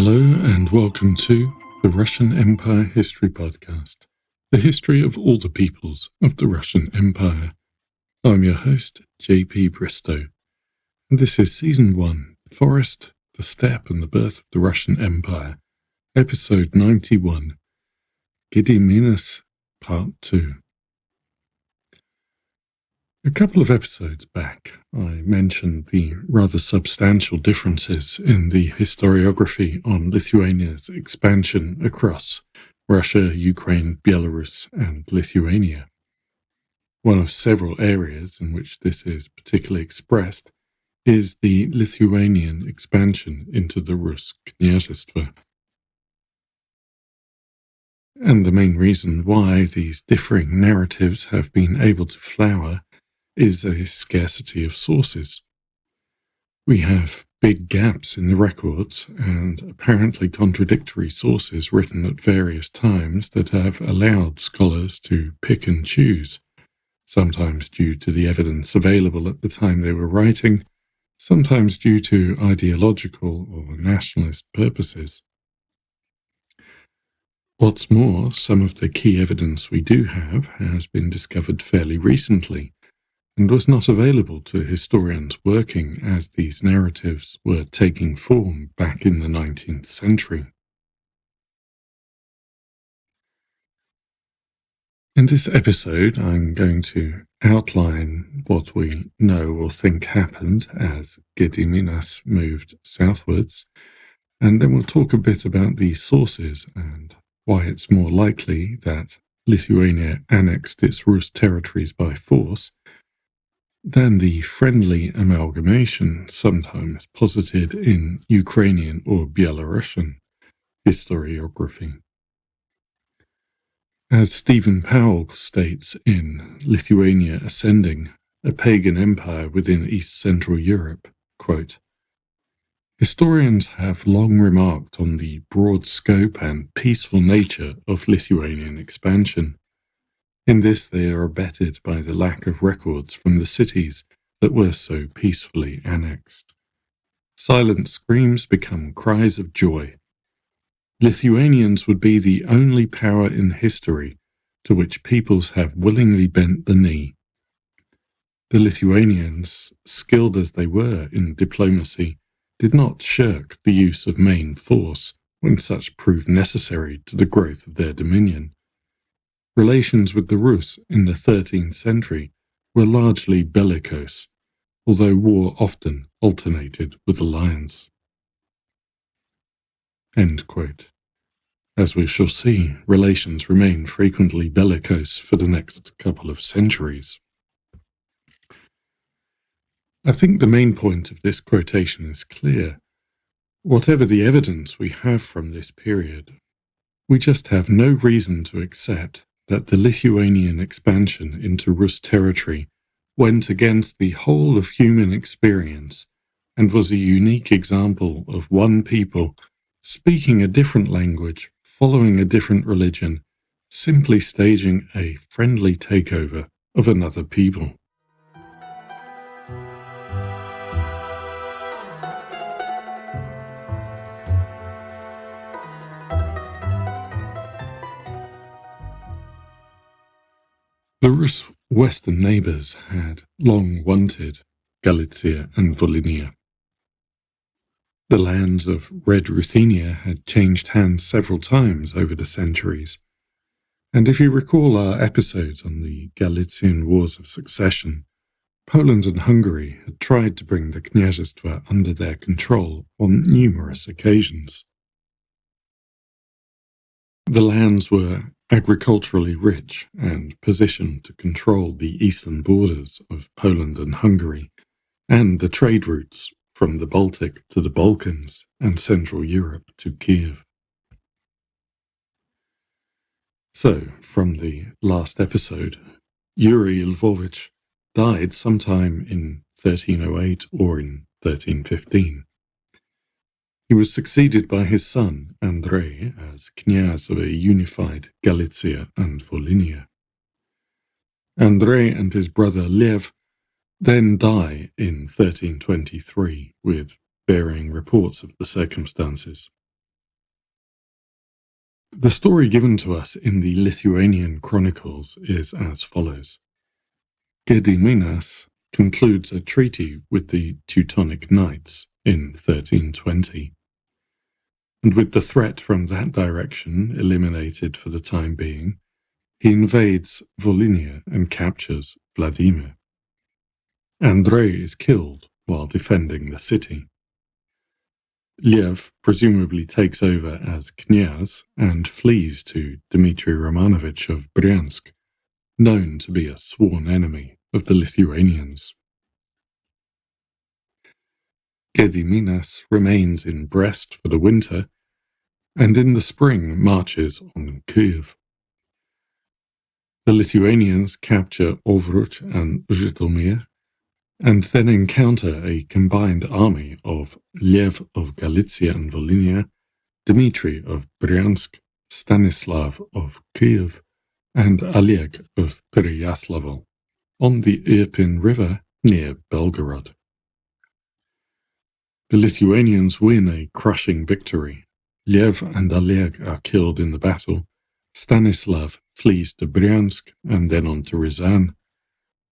Hello and welcome to the Russian Empire History Podcast, the history of all the peoples of the Russian Empire. I'm your host, JP Bristow, and this is Season 1, The Forest, the Steppe and the Birth of the Russian Empire, Episode 91, Gediminas Part II. A couple of episodes back, I mentioned the rather substantial differences in the historiography on Lithuania's expansion across Russia, Ukraine, Belarus, and Lithuania. One of several areas in which this is particularly expressed is the Lithuanian expansion into the Rus Kняжество. And the main reason why these differing narratives have been able to flower is a scarcity of sources. We have big gaps in the records and apparently contradictory sources written at various times that have allowed scholars to pick and choose, sometimes due to the evidence available at the time they were writing, sometimes due to ideological or nationalist purposes. What's more, some of the key evidence we do have has been discovered fairly recently, and was not available to historians working as these narratives were taking form back in the 19th century. In this episode, I'm going to outline what we know or think happened as Gediminas moved southwards, and then we'll talk a bit about the sources and why it's more likely that Lithuania annexed its Rus territories by force than the friendly amalgamation sometimes posited in Ukrainian or Belarusian historiography. As Stephen Powell states in Lithuania Ascending, a pagan empire within East Central Europe, quote, "Historians have long remarked on the broad scope and peaceful nature of Lithuanian expansion. In this they are abetted by the lack of records from the cities that were so peacefully annexed. Silent screams become cries of joy. Lithuanians would be the only power in history to which peoples have willingly bent the knee. The Lithuanians, skilled as they were in diplomacy, did not shirk the use of main force when such proved necessary to the growth of their dominion. Relations with the Rus in the 13th century were largely bellicose, although war often alternated with alliance." End quote. As we shall see, relations remain frequently bellicose for the next couple of centuries. I think the main point of this quotation is clear. Whatever the evidence we have from this period, we just have no reason to accept that the Lithuanian expansion into Rus territory went against the whole of human experience and was a unique example of one people speaking a different language, following a different religion, simply staging a friendly takeover of another people. The Rus' western neighbours had long wanted Galicia and Volhynia. The lands of Red Ruthenia had changed hands several times over the centuries, and if you recall our episodes on the Galician Wars of Succession, Poland and Hungary had tried to bring the Kняжества under their control on numerous occasions. The lands were agriculturally rich and positioned to control the eastern borders of Poland and Hungary, and the trade routes from the Baltic to the Balkans and Central Europe to Kiev. So, from the last episode, Yuri Lvovich died sometime in 1308 or in 1315. He was succeeded by his son, Andrei, as knyaz of a unified Galicia and Volhynia. Andrei and his brother Lev then die in 1323, with varying reports of the circumstances. The story given to us in the Lithuanian chronicles is as follows. Gediminas concludes a treaty with the Teutonic Knights in 1320, and with the threat from that direction eliminated for the time being, he invades Volhynia and captures Vladimir. Andrei is killed while defending the city. Lev presumably takes over as knyaz and flees to Dmitry Romanovich of Bryansk, known to be a sworn enemy of the Lithuanians. Gediminas remains in Brest for the winter, and in the spring marches on Kyiv. The Lithuanians capture Ovruch and Zhytomyr, and then encounter a combined army of Lev of Galicia and Volhynia, Dmitry of Bryansk, Stanislav of Kyiv, and Oleg of Pereyaslavl on the Irpin River near Belgorod. The Lithuanians win a crushing victory. Lev and Oleg are killed in the battle. Stanislav flees to Bryansk and then on to Ryazan.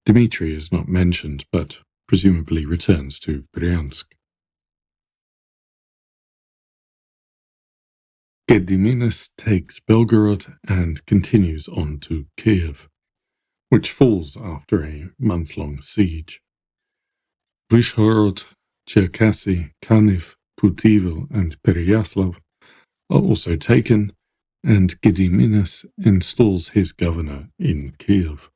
Dmitry is not mentioned, but presumably returns to Bryansk. Gediminas takes Belgorod and continues on to Kyiv, which falls after a month-long siege. Vyshhorod, Cherkasy, Kaniv, Putivl, and Pereyaslav are also taken, and Gediminas installs his governor in Kyiv.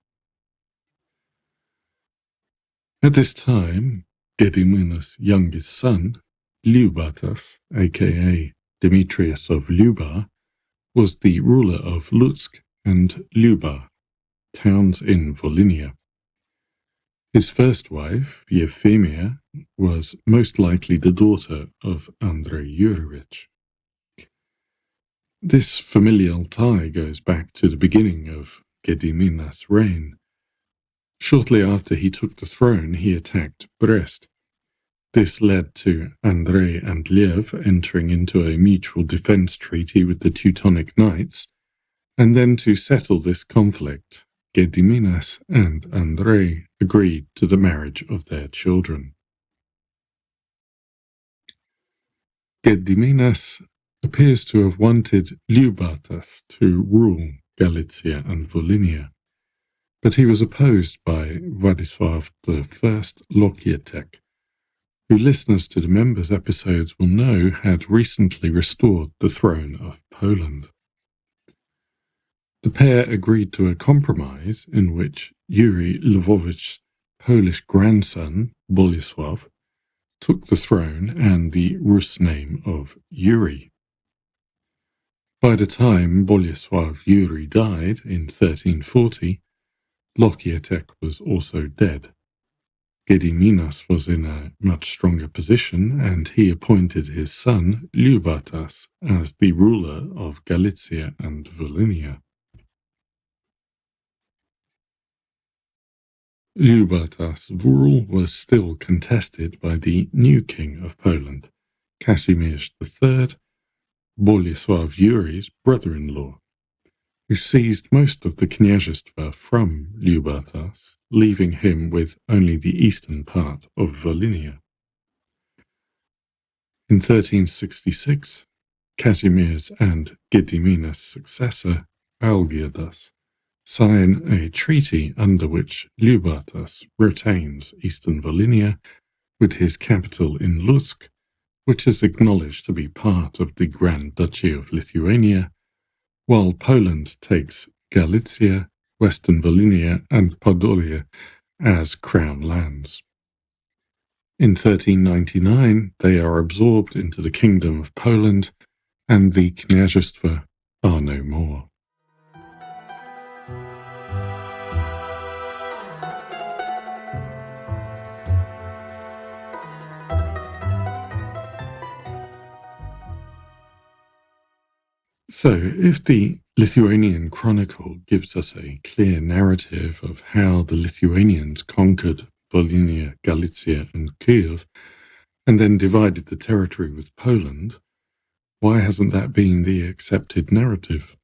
At this time, Gediminas' youngest son, Lyubatas, aka Demetrius of Lyuba, was the ruler of Lutsk and Lyuba, towns in Volhynia. His first wife, Euphemia, was most likely the daughter of Andrei Yurevich. This familial tie goes back to the beginning of Gediminas' reign. Shortly after he took the throne, he attacked Brest. This led to Andrei and Lev entering into a mutual defense treaty with the Teutonic Knights, and then to settle this conflict, Gediminas and Andrei agreed to the marriage of their children. Gediminas appears to have wanted Lyubatas to rule Galicia and Volhynia, but he was opposed by Władysław I Łokietek, who listeners to the members' episodes will know had recently restored the throne of Poland. The pair agreed to a compromise in which Yuri Lwowicz's Polish grandson, Bolesław, took the throne and the Rus name of Yuri. By the time Bolesław Yuri died in 1340, Łokietek was also dead. Gediminas was in a much stronger position, and he appointed his son, Lyubatas, as the ruler of Galicia and Volhynia. Lyubatas' rule was still contested by the new king of Poland, Kazimierz III, Bolesław Yuri's brother-in-law, who seized most of the kняжество from Lyubatas, leaving him with only the eastern part of Volhynia. In 1366, Kazimierz and Gediminas' successor, Algirdas, sign a treaty under which Lyubatas retains eastern Volhynia with his capital in Lutsk, which is acknowledged to be part of the Grand Duchy of Lithuania, while Poland takes Galicia, western Volhynia, and Podolia as crown lands. In 1399, they are absorbed into the Kingdom of Poland, and the kняжества are no more. So, if the Lithuanian Chronicle gives us a clear narrative of how the Lithuanians conquered Volhynia, Galicia, and Kyiv, and then divided the territory with Poland, Why hasn't that been the accepted narrative?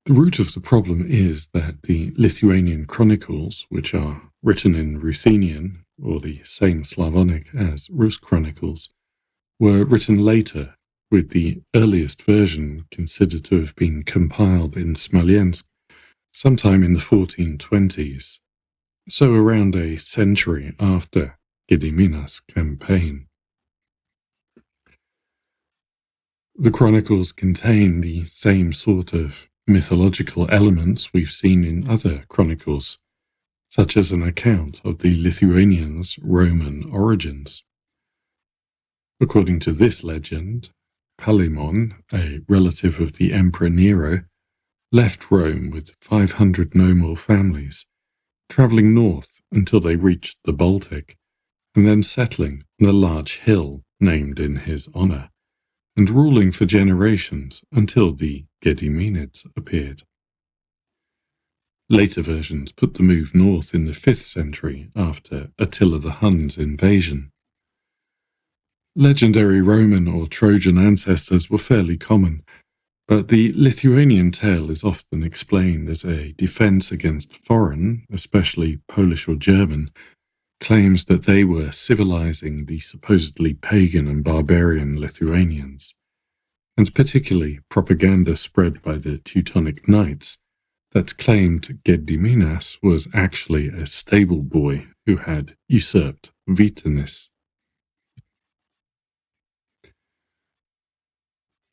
The root of the problem is that the Lithuanian chronicles, which are written in Ruthenian, or the same Slavonic as Rus chronicles, were written later, with the earliest version considered to have been compiled in Smolensk sometime in the 1420s, so around a century after Gediminas' campaign. The chronicles contain the same sort of mythological elements we've seen in other chronicles, such as an account of the Lithuanians' Roman origins. According to this legend, Palemon, a relative of the Emperor Nero, left Rome with 500 noble families, travelling north until they reached the Baltic, and then settling on a large hill named in his honour, and ruling for generations until the Gediminids appeared. Later versions put the move north in the 5th century after Attila the Hun's invasion. Legendary Roman or Trojan ancestors were fairly common, but the Lithuanian tale is often explained as a defense against foreign, especially Polish or German, claims that they were civilizing the supposedly pagan and barbarian Lithuanians, and particularly propaganda spread by the Teutonic Knights that claimed Gediminas was actually a stable boy who had usurped Vytenis.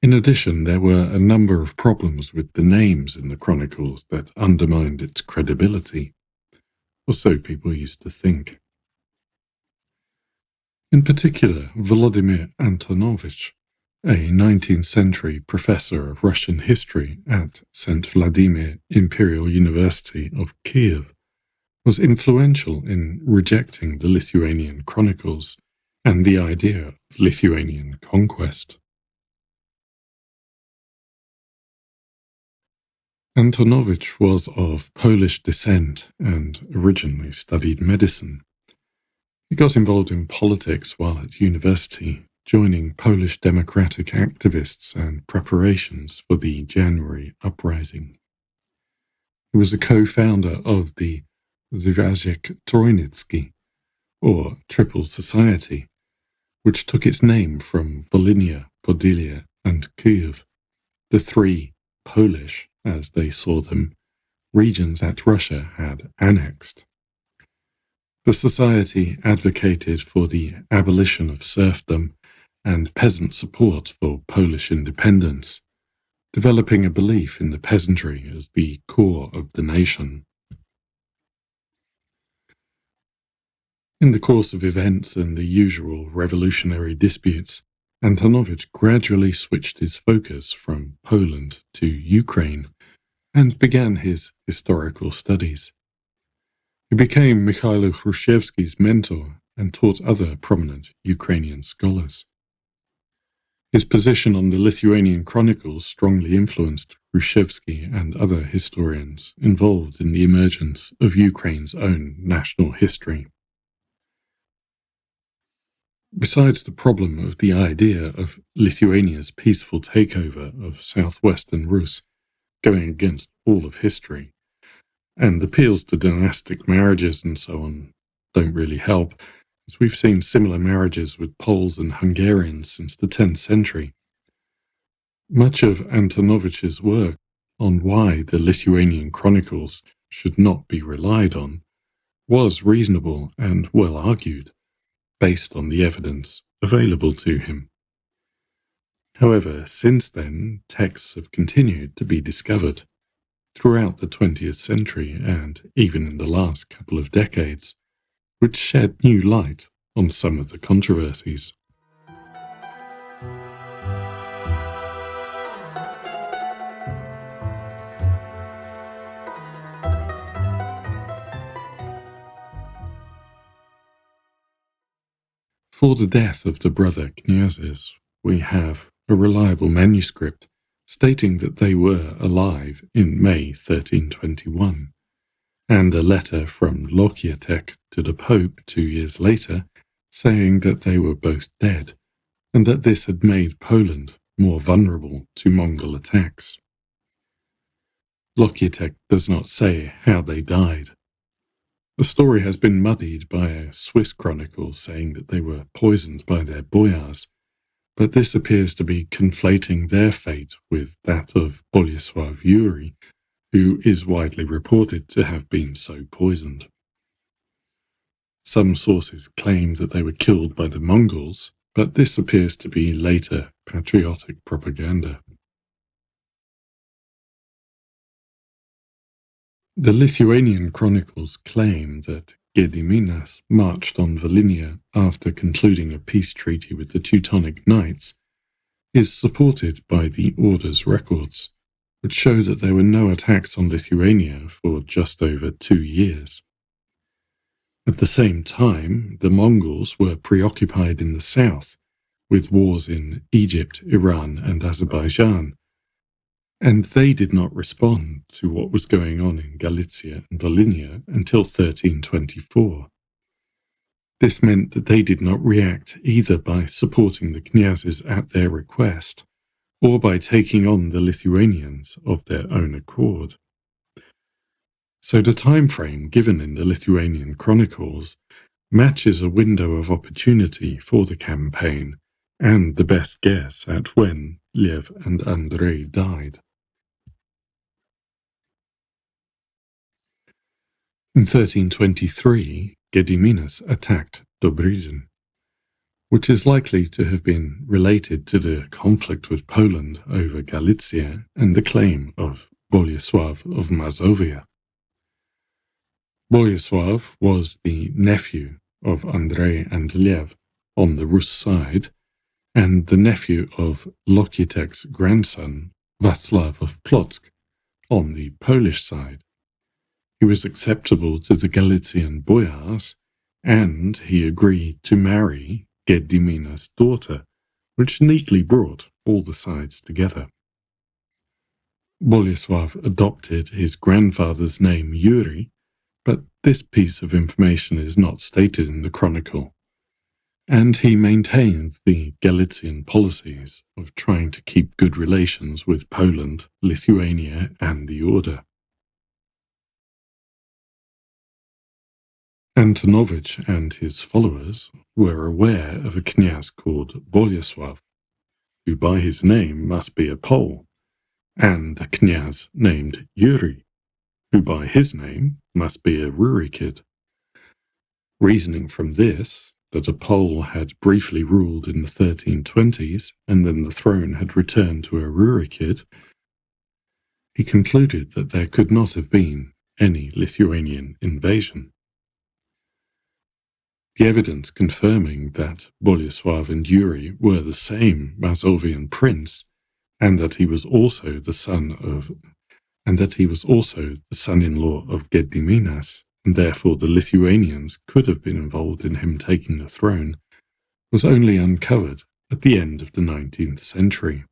In addition, there were a number of problems with the names in the chronicles that undermined its credibility, or so people used to think. In particular, Volodymyr Antonovich, a 19th century professor of Russian history at St. Vladimir Imperial University of Kiev, was influential in rejecting the Lithuanian chronicles and the idea of Lithuanian conquest. Antonovich was of Polish descent and originally studied medicine. He got involved in politics while at university, joining Polish democratic activists and preparations for the January uprising. He was a co-founder of the Związek Trójnicki, or Triple Society, which took its name from Volhynia, Podylia, and Kyiv, the three Polish, as they saw them, regions that Russia had annexed. The society advocated for the abolition of serfdom and peasant support for Polish independence, developing a belief in the peasantry as the core of the nation. In the course of events and the usual revolutionary disputes, Antonovich gradually switched his focus from Poland to Ukraine and began his historical studies. He became Mikhailo Hrushevsky's mentor and taught other prominent Ukrainian scholars. His position on the Lithuanian chronicles strongly influenced Hrushevsky and other historians involved in the emergence of Ukraine's own national history. Besides the problem of the idea of Lithuania's peaceful takeover of southwestern Rus going against all of history, and appeals to dynastic marriages and so on don't really help, as we've seen similar marriages with Poles and Hungarians since the 10th century. Much of Antonovich's work on why the Lithuanian chronicles should not be relied on was reasonable and well argued, based on the evidence available to him. However, since then, texts have continued to be discovered throughout the 20th century and even in the last couple of decades, which shed new light on some of the controversies. For the death of the brother Knyazes, we have a reliable manuscript stating that they were alive in May 1321, and a letter from Lokietek to the Pope 2 years later saying that they were both dead, and that this had made Poland more vulnerable to Mongol attacks. Lokietek does not say how they died. The story has been muddied by a Swiss chronicle saying that they were poisoned by their boyars, but this appears to be conflating their fate with that of Bolesław Yuri, who is widely reported to have been so poisoned. Some sources claim that they were killed by the Mongols, but this appears to be later patriotic propaganda. The Lithuanian chronicles claim that Gediminas marched on Volhynia after concluding a peace treaty with the Teutonic Knights is supported by the Order's records, which show that there were no attacks on Lithuania for just over 2 years. At the same time, the Mongols were preoccupied in the south with wars in Egypt, Iran, and Azerbaijan, and they did not respond to what was going on in Galicia and Volhynia until 1324. This meant that they did not react either by supporting the knyazes at their request or by taking on the Lithuanians of their own accord. So the time frame given in the Lithuanian chronicles matches a window of opportunity for the campaign and the best guess at when Lev and Andrei died. In 1323, Gediminas attacked Dobrizin, which is likely to have been related to the conflict with Poland over Galicia and the claim of Bolesław of Mazovia. Bolesław was the nephew of Andrei and Lev on the Rus side, and the nephew of Lokietek's grandson, Václav of Plock, on the Polish side. He was acceptable to the Galician boyars, and he agreed to marry Gediminas' daughter, which neatly brought all the sides together. Bolesław adopted his grandfather's name Yuri, but this piece of information is not stated in the chronicle, and he maintained the Galician policies of trying to keep good relations with Poland, Lithuania, and the Order. Antonovich and his followers were aware of a knyaz called Bolesław, who by his name must be a Pole, and a knyaz named Yuri, who by his name must be a Rurikid. Reasoning from this, that a Pole had briefly ruled in the 1320s and then the throne had returned to a Rurikid, he concluded that there could not have been any Lithuanian invasion. The evidence confirming that Bolesław and Yuri were the same Mazovian prince, and that he was also the son-in-law of Gediminas, and therefore the Lithuanians could have been involved in him taking the throne, was only uncovered at the end of the 19th century.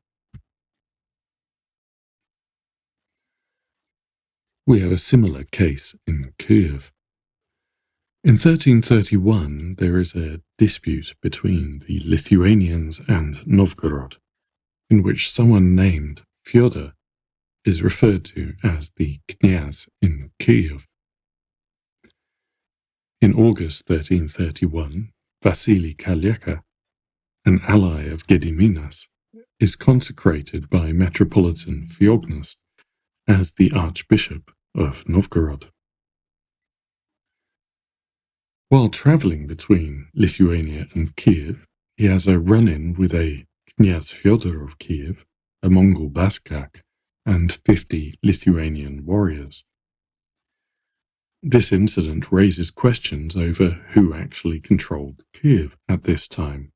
We have a similar case in Kyiv. In 1331, there is a dispute between the Lithuanians and Novgorod, in which someone named Fyodor is referred to as the knyaz in Kyiv. In August 1331, Vasily Kalyeka, an ally of Gediminas, is consecrated by Metropolitan Fyodnost as the Archbishop of Novgorod. While travelling between Lithuania and Kyiv, he has a run-in with a Knyaz Fyodor of Kyiv, a Mongol Baskak, and 50 Lithuanian warriors. This incident raises questions over who actually controlled Kyiv at this time,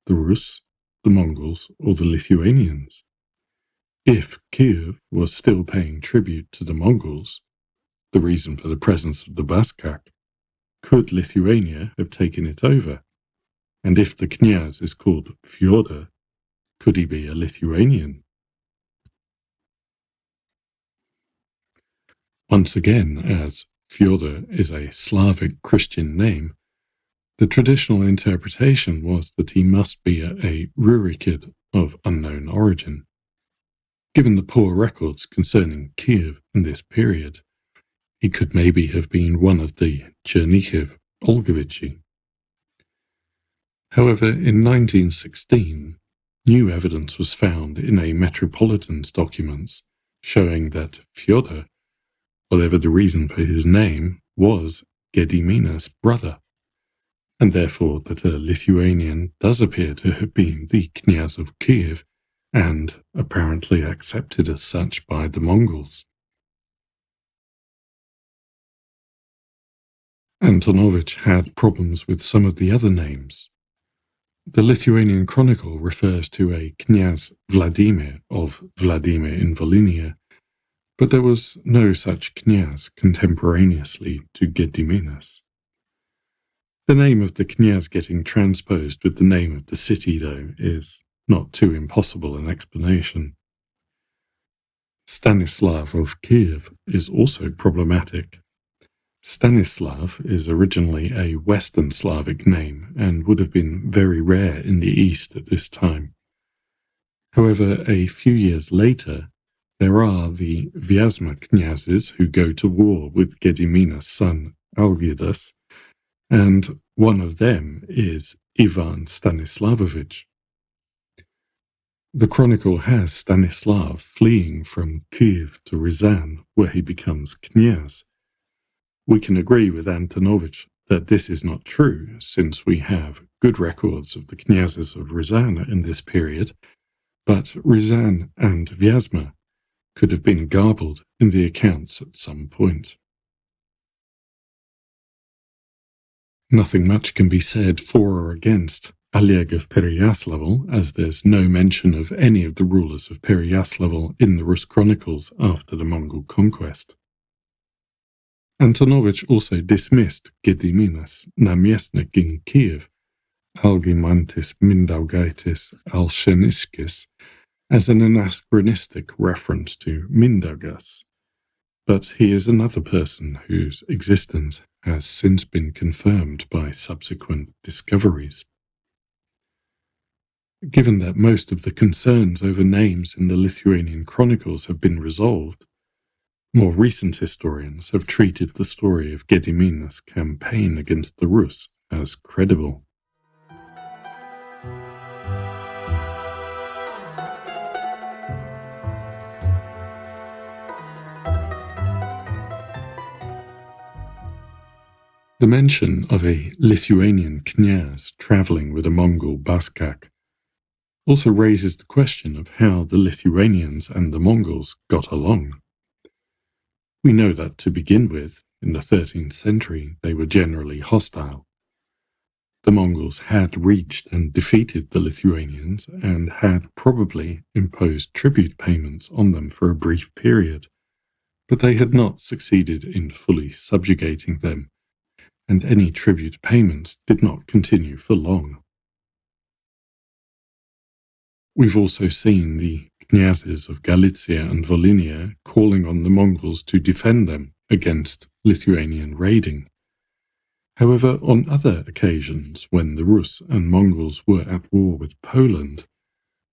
the Rus, the Mongols, or the Lithuanians. If Kyiv was still paying tribute to the Mongols, the reason for the presence of the Baskak, could Lithuania have taken it over? And if the knyaz is called Fyodor, could he be a Lithuanian? Once again, as Fyodor is a Slavic Christian name, The traditional interpretation was that he must be a Rurikid of unknown origin. Given the poor records concerning Kiev in this period, he could maybe have been one of the Chernihiv Olgovichi. However, in 1916, new evidence was found in a Metropolitan's documents showing that Fyodor, whatever the reason for his name, was Gediminas' brother, and therefore that a Lithuanian does appear to have been the Knyaz of Kiev, and apparently accepted as such by the Mongols. Antonovich had problems with some of the other names. The Lithuanian Chronicle refers to a Knyaz Vladimir of Vladimir in Volhynia, but there was no such Knyaz contemporaneously to Gediminas. The name of the Knyaz getting transposed with the name of the city, though, is not too impossible an explanation. Stanislav of Kiev is also problematic. Stanislav is originally a Western Slavic name and would have been very rare in the East at this time. However, a few years later, there are the Vyazma Knyazes who go to war with Gediminas' son Algirdas, and one of them is Ivan Stanislavovich. The chronicle has Stanislav fleeing from Kiev to Ryazan, where he becomes Knyaz. We can agree with Antonovich that this is not true, since we have good records of the Knyazes of Ryazan in this period, but Ryazan and Vyazma could have been garbled in the accounts at some point. Nothing much can be said for or against Oleg of Pereyaslavl, as there's no mention of any of the rulers of Pereyaslavl in the Rus chronicles after the Mongol conquest. Antonovich also dismissed Gediminas Namiestnik in Kiev, Algimantis Mindaugaitis Alsheniskis, as an anachronistic reference to Mindaugas, but he is another person whose existence has since been confirmed by subsequent discoveries. Given that most of the concerns over names in the Lithuanian chronicles have been resolved, more recent historians have treated the story of Gediminas' campaign against the Rus as credible. The mention of a Lithuanian knyaz travelling with a Mongol Baskak also raises the question of how the Lithuanians and the Mongols got along. We know that, to begin with, in the 13th century, they were generally hostile. The Mongols had reached and defeated the Lithuanians and had probably imposed tribute payments on them for a brief period, but they had not succeeded in fully subjugating them, and any tribute payments did not continue for long. We've also seen the knyazes of Galicia and Volhynia calling on the Mongols to defend them against Lithuanian raiding. However, on other occasions, when the Rus and Mongols were at war with Poland,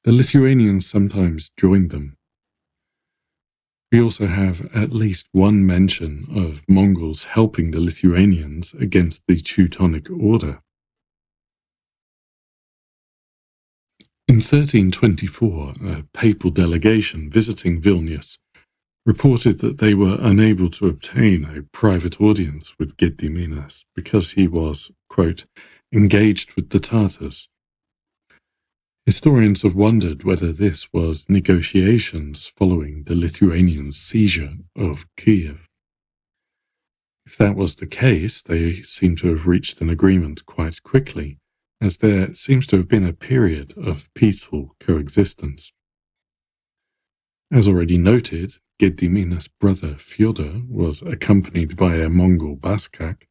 the Lithuanians sometimes joined them. We also have at least one mention of Mongols helping the Lithuanians against the Teutonic Order. In 1324, a papal delegation visiting Vilnius reported that they were unable to obtain a private audience with Gediminas because he was, quote, engaged with the Tatars. Historians have wondered whether this was negotiations following the Lithuanian seizure of Kiev. If that was the case, they seem to have reached an agreement quite quickly, as there seems to have been a period of peaceful coexistence. As already noted, Gediminas' brother Fyodor was accompanied by a Mongol Baskak,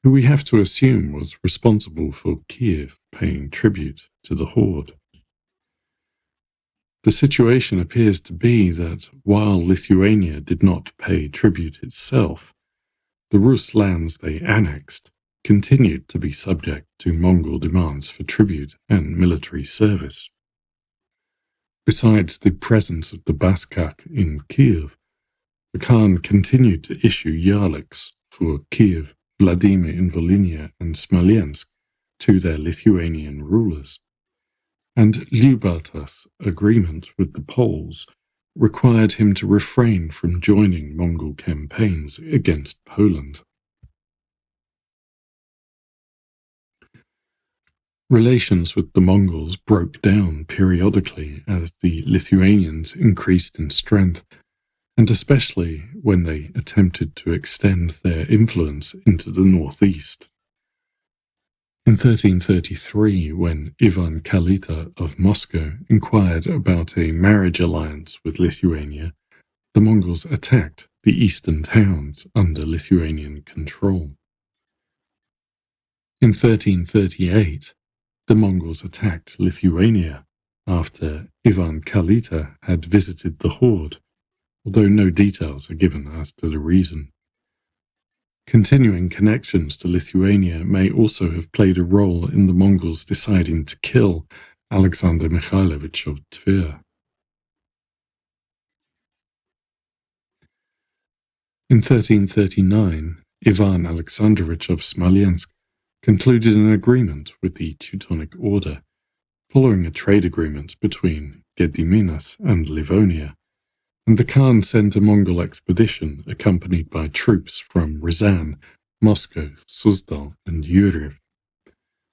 who we have to assume was responsible for Kiev paying tribute to the horde. The situation appears to be that while Lithuania did not pay tribute itself, the Rus lands they annexed continued to be subject to Mongol demands for tribute and military service. Besides the presence of the Baskak in Kiev, the Khan continued to issue yarliks for Kiev, Vladimir in Volhynia, and Smolensk to their Lithuanian rulers. And Lyubartas' agreement with the Poles required him to refrain from joining Mongol campaigns against Poland. Relations with the Mongols broke down periodically as the Lithuanians increased in strength, and especially when they attempted to extend their influence into the northeast. In 1333, when Ivan Kalita of Moscow inquired about a marriage alliance with Lithuania, the Mongols attacked the eastern towns under Lithuanian control. In 1338, the Mongols attacked Lithuania after Ivan Kalita had visited the horde, although no details are given as to the reason. Continuing connections to Lithuania may also have played a role in the Mongols deciding to kill Alexander Mikhailovich of Tver. In 1339, Ivan Alexandrovich of Smolensk concluded an agreement with the Teutonic Order, following a trade agreement between Gediminas and Livonia, and the Khan sent a Mongol expedition accompanied by troops from Ryazan, Moscow, Suzdal, and Yuriv.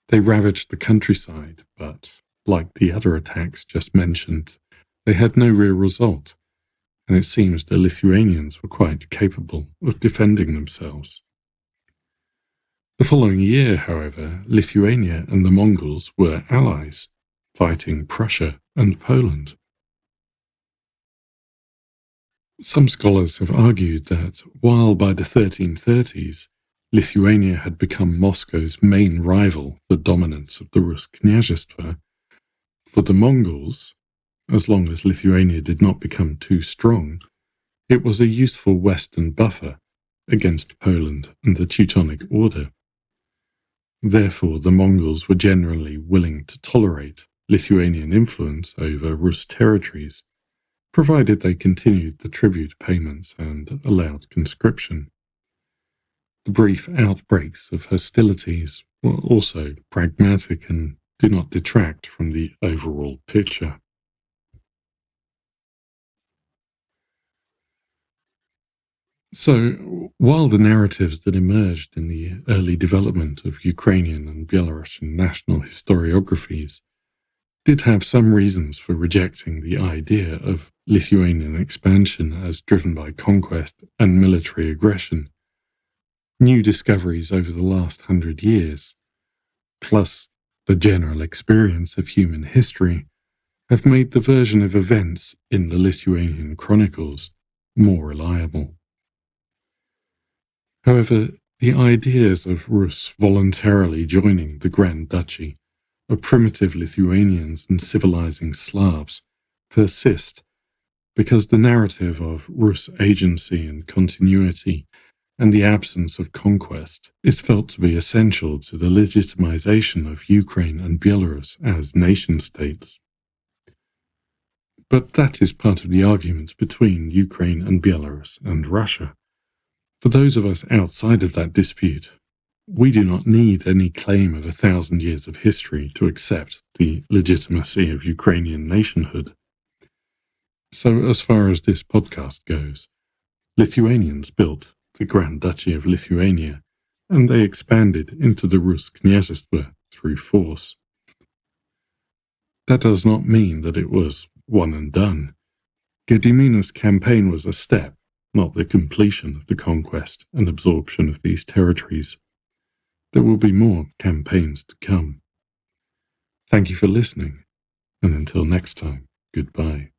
They ravaged the countryside, but, like the other attacks just mentioned, they had no real result, and it seems the Lithuanians were quite capable of defending themselves. The following year, however, Lithuania and the Mongols were allies, fighting Prussia and Poland. Some scholars have argued that while by the 1330s Lithuania had become Moscow's main rival for dominance of the Rus Kняжество, for the Mongols, as long as Lithuania did not become too strong, it was a useful western buffer against Poland and the Teutonic Order. Therefore, the Mongols were generally willing to tolerate Lithuanian influence over Rus territories, provided they continued the tribute payments and allowed conscription. The brief outbreaks of hostilities were also pragmatic and do not detract from the overall picture. So, while the narratives that emerged in the early development of Ukrainian and Belarusian national historiographies did have some reasons for rejecting the idea of Lithuanian expansion as driven by conquest and military aggression, new discoveries over the last 100 years, plus the general experience of human history, have made the version of events in the Lithuanian chronicles more reliable. However, the ideas of Rus voluntarily joining the Grand Duchy, of primitive Lithuanians and civilizing Slavs, persist because the narrative of Rus agency and continuity and the absence of conquest is felt to be essential to the legitimization of Ukraine and Belarus as nation-states. But that is part of the argument between Ukraine and Belarus and Russia. For those of us outside of that dispute, we do not need any claim of 1,000 years of history to accept the legitimacy of Ukrainian nationhood. So as far as this podcast goes, Lithuanians built the Grand Duchy of Lithuania, and they expanded into the Rus Kняжество through force. That does not mean that it was one and done. Gediminas' campaign was a step, not the completion of the conquest and absorption of these territories. There will be more campaigns to come. Thank you for listening, and until next time, goodbye.